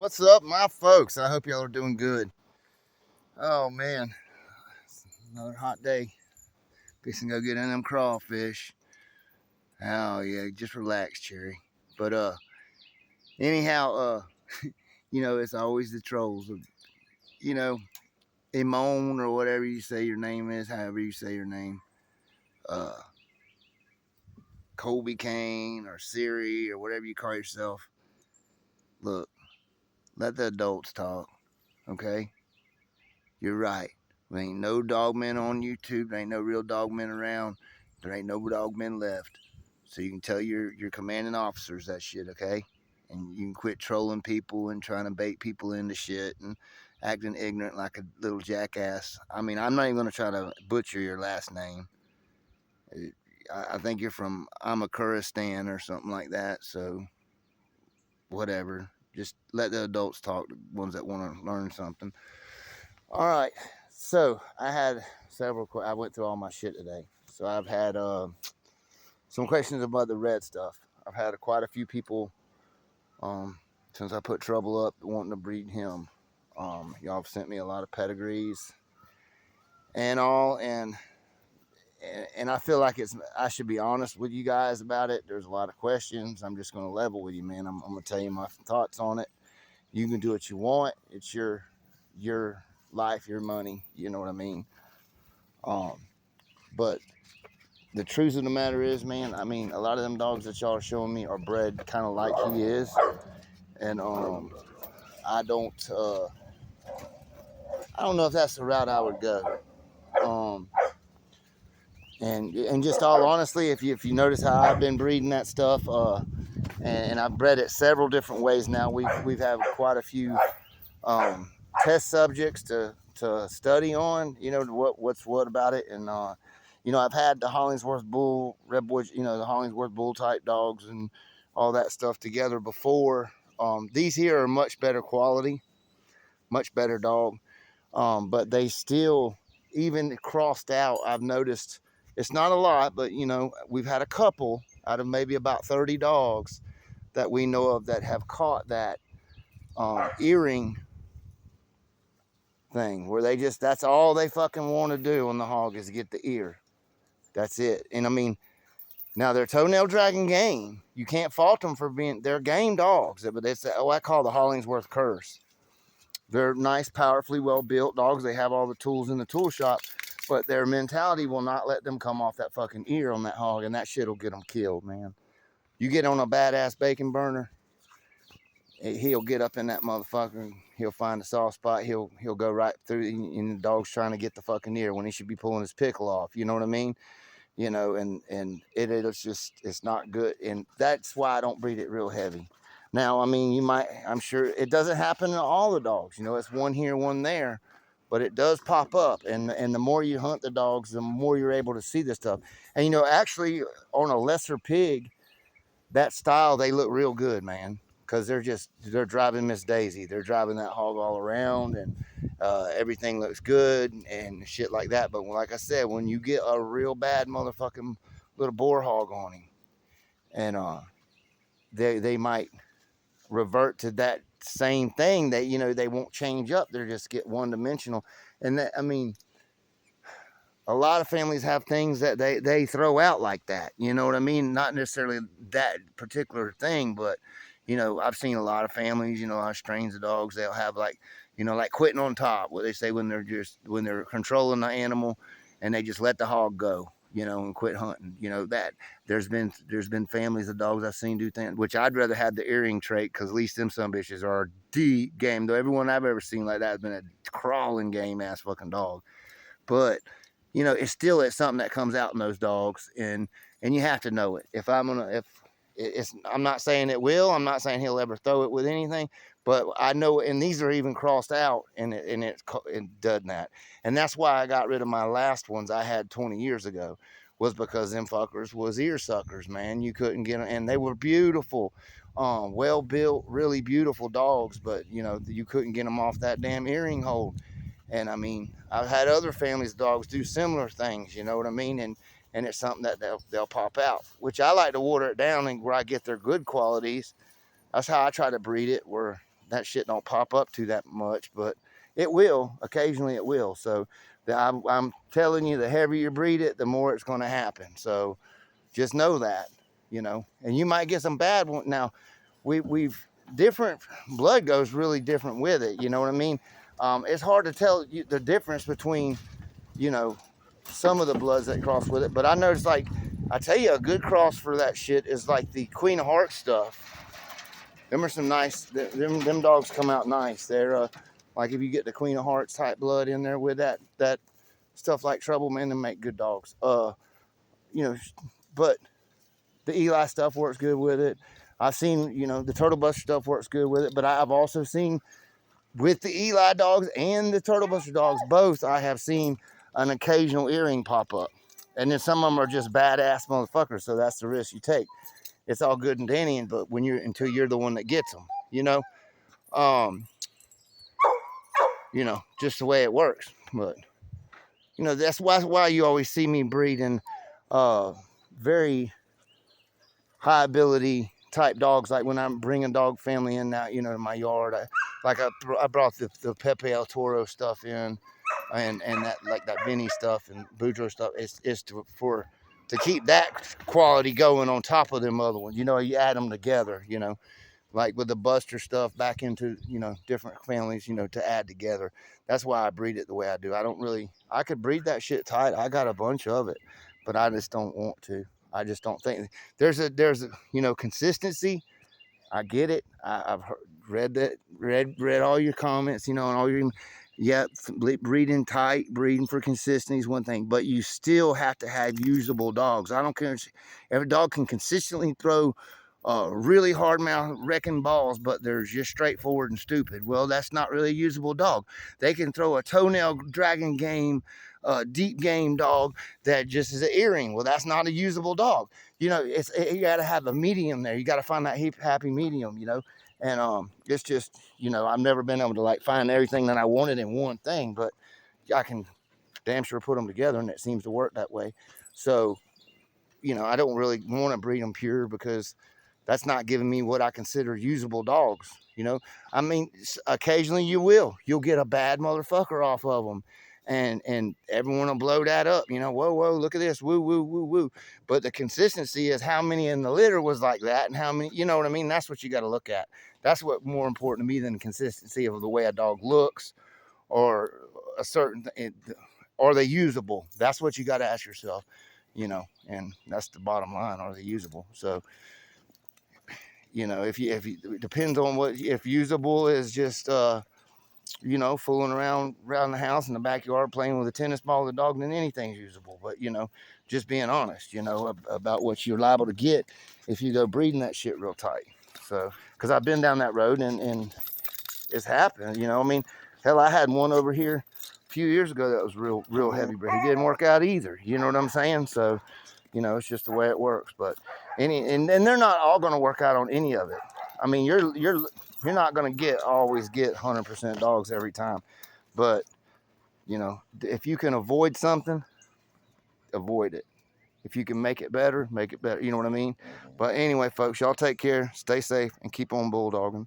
What's up, my folks? I hope y'all are doing good. Oh man, it's another hot day. Fixing to go get in them crawfish. Oh yeah, just relax, Cherry. But anyhow, it's always the trolls. You know, Imone or whatever you say your name is, however you say your name. Uh, Colby Kane or Siri or whatever you call yourself. Look, let the adults talk, okay? You're right. There ain't no dogmen on YouTube. There ain't no real dogmen around. There ain't no dogmen left. So you can tell your commanding officers that shit, okay? And you can quit trolling people and trying to bait people into shit and acting ignorant like a little jackass. I mean, I'm not even going to try to butcher your last name. I think you're from Amakuristan or something like that. So whatever. Just let the adults talk, the ones that want to learn something. All right. So I had several. I went through all my shit today. So I've had some questions about the red stuff. I've had quite a few people since I put Trouble up wanting to breed him. Y'all have sent me a lot of pedigrees and all, and I feel like I should be honest with you guys about it. There's a lot of questions. I'm just going to level with you, man. I'm going to tell you my thoughts on it. You can do what you want. It's your life, your money. You know what I mean? But the truth of the matter is, man, I mean, a lot of them dogs that y'all are showing me are bred kind of like he is. And I don't know if that's the route I would go. And just all honestly, if you notice how I've been breeding that stuff, and I've bred it several different ways now. We've had quite a few test subjects to study on. You know what's what about it, and I've had the Hollingsworth Bull, Red Boy, the Hollingsworth Bull type dogs and all that stuff together before. These here are much better quality, much better dog, but they still, even crossed out, I've noticed it's not a lot, but we've had a couple out of maybe about 30 dogs that we know of that have caught that earring thing where that's all they fucking want to do on the hog is get the ear. That's it. And I mean, now they're toenail dragging game. You can't fault them for they're game dogs, but it's what I call the Hollingsworth curse. They're nice, powerfully well built dogs. They have all the tools in the tool shop, but their mentality will not let them come off that fucking ear on that hog, and that shit will get them killed, man. You get on a badass bacon burner, he'll get up in that motherfucker. He'll find a soft spot. He'll go right through, and the dog's trying to get the fucking ear when he should be pulling his pickle off. You know what I mean? And it's not good, and that's why I don't breed it real heavy. Now, I mean, I'm sure it doesn't happen to all the dogs. It's one here, one there, but it does pop up, and the more you hunt the dogs, the more you're able to see this stuff. And actually, on a lesser pig, that style, they look real good, man, because they're driving Miss Daisy. They're driving that hog all around, and everything looks good and shit like that. But like I said, when you get a real bad motherfucking little boar hog on him, and they might revert to that same thing. They won't change up. They're just get one dimensional. And that, I mean, a lot of families have things that they throw out like that. You know what I mean? Not necessarily that particular thing, but I've seen a lot of families, a lot of strains of dogs, they'll have like quitting on top, what they say when they're controlling the animal and they just let the hog go, and quit hunting. That there's been families of dogs I've seen do things, which I'd rather have the earring trait, because at least them some bitches are deep game. Though everyone I've ever seen like that has been a crawling game ass fucking dog. But it's something that comes out in those dogs, and you have to know it. I'm not saying it will. I'm not saying he'll ever throw it with anything, but I know. And these are even crossed out, and it does that. And that's why I got rid of my last ones I had 20 years ago, was because them fuckers was ear suckers, man. You couldn't get them, and they were beautiful, well built, really beautiful dogs, but you couldn't get them off that damn earring hold. And I mean, I've had other families' dogs do similar things, you know what I mean? And it's something that they'll pop out, which I like to water it down and where I get their good qualities. That's how I try to breed it, where that shit don't pop up to that much, but it will. Occasionally it will. So I'm telling you, the heavier you breed it, the more it's going to happen. So just know that, you know, and you might get some bad ones. Now, we've different blood goes really different with it. You know what I mean? It's hard to tell you the difference between, you know, some of the bloods that cross with it. But I noticed, like, I tell you, a good cross for that shit is like the Queen of Hearts stuff. Them are some nice, them dogs come out nice. They're like, if you get the Queen of Hearts type blood in there with that stuff like Trouble, man, they make good dogs. You know, but the Eli stuff works good with it. I've seen, you know, the Turtle Buster stuff works good with it, but I've also seen with the Eli dogs and the Turtle Buster dogs, both, I have seen an occasional earring pop up. And then some of them are just badass motherfuckers, so that's the risk you take. It's all good and dandy, but when until you're the one that gets them, you know, just the way it works. But you know, that's why you always see me breeding very high ability type dogs. Like when I'm bringing dog family in now, you know, in my yard, I brought the Pepe El Toro stuff in, and that, like that Vinny stuff and Boudreaux stuff is to keep that quality going on top of them other ones. You know, you add them together, you know, like with the Buster stuff back into, you know, different families, you know, to add together. That's why I breed it the way I do. I could breed that shit tight. I got a bunch of it, but I just don't want to. I just don't think there's a, you know, consistency. I get it. I've read all your comments, you know, and all your, yeah, breeding tight, breeding for consistency is one thing, but you still have to have usable dogs. I don't care if every dog can consistently throw really hard mouth wrecking balls, but they're just straightforward and stupid. Well, that's not really a usable dog. They can throw a toenail dragging game, deep game dog that just is an earring. Well, that's not a usable dog. You know, you got to have a medium there. You got to find that happy medium, you know. And it's just, you know, I've never been able to like find everything that I wanted in one thing, but I can damn sure put them together, and it seems to work that way. So, you know, I don't really want to breed them pure because that's not giving me what I consider usable dogs. You know, I mean, occasionally you'll get a bad motherfucker off of them, and everyone will blow that up. You know, whoa, look at this, woo, woo, woo, woo. But the consistency is how many in the litter was like that, and how many, you know what I mean? That's what you got to look at. That's what more important to me than the consistency of the way a dog looks or a certain, are they usable? That's what you got to ask yourself, you know, and that's the bottom line. Are they usable? So, you know, if you it depends on what, if usable is just you know, fooling around the house in the backyard playing with a tennis ball, the dog, then anything's usable. But you know, just being honest, you know, about what you're liable to get if you go breeding that shit real tight. So, because I've been down that road and it's happened, you know. I mean, hell, I had one over here a few years ago that was real heavy, but he didn't work out either. You know what I'm saying? So, you know, it's just the way it works. But and they're not all going to work out on any of it. I mean, you're not going to always get 100% dogs every time. But, you know, if you can avoid something, avoid it. If you can make it better, make it better. You know what I mean? But anyway, folks, y'all take care, stay safe, and keep on bulldogging.